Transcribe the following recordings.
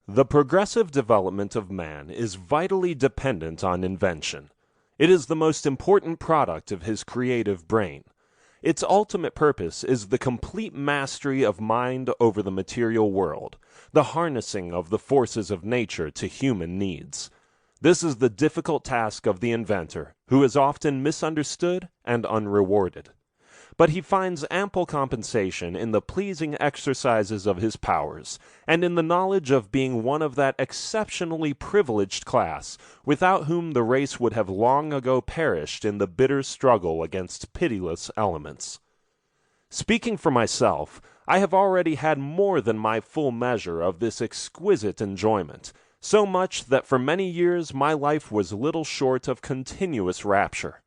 The progressive development of man is vitally dependent on invention. It is the most important product of his creative brain. Its ultimate purpose is the complete mastery of mind over the material world, the harnessing of the forces of nature to human needs. This is the difficult task of the inventor, who is often misunderstood and unrewarded. But he finds ample compensation in the pleasing exercises of his powers, and in the knowledge of being one of that exceptionally privileged class without whom the race would have long ago perished in the bitter struggle against pitiless elements. Speaking for myself, I have already had more than my full measure of this exquisite enjoyment, so much that for many years my life was little short of continuous rapture.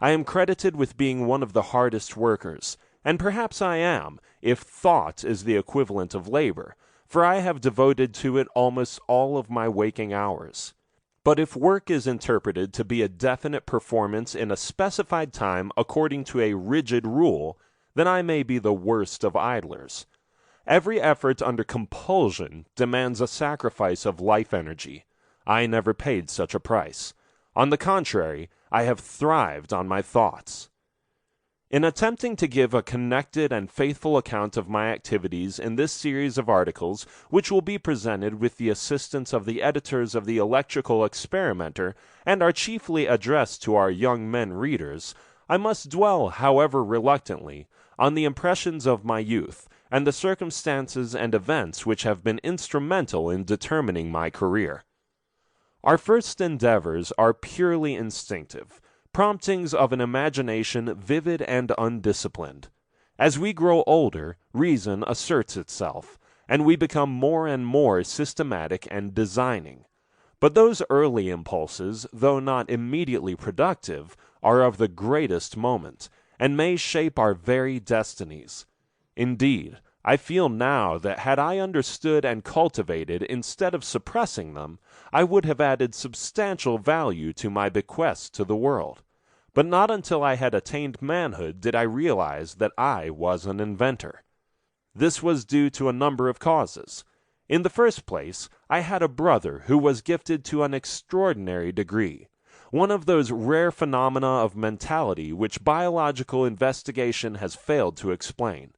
I am credited with being one of the hardest workers, and perhaps I am, if thought is the equivalent of labor, for I have devoted to it almost all of my waking hours. But if work is interpreted to be a definite performance in a specified time according to a rigid rule, then I may be the worst of idlers. Every effort under compulsion demands a sacrifice of life energy. I never paid such a price. On the contrary, I have thrived on my thoughts. In attempting to give a connected and faithful account of my activities in this series of articles, which will be presented with the assistance of the editors of the Electrical Experimenter, and are chiefly addressed to our young men readers, I must dwell, however reluctantly, on the impressions of my youth, and the circumstances and events which have been instrumental in determining my career. Our first endeavors are purely instinctive, promptings of an imagination vivid and undisciplined. As we grow older, reason asserts itself, and we become more and more systematic and designing. But those early impulses, though not immediately productive, are of the greatest moment, and may shape our very destinies. Indeed, I feel now that had I understood and cultivated instead of suppressing them, I would have added substantial value to my bequest to the world. But not until I had attained manhood did I realize that I was an inventor. This was due to a number of causes. In the first place, I had a brother who was gifted to an extraordinary degree, one of those rare phenomena of mentality which biological investigation has failed to explain.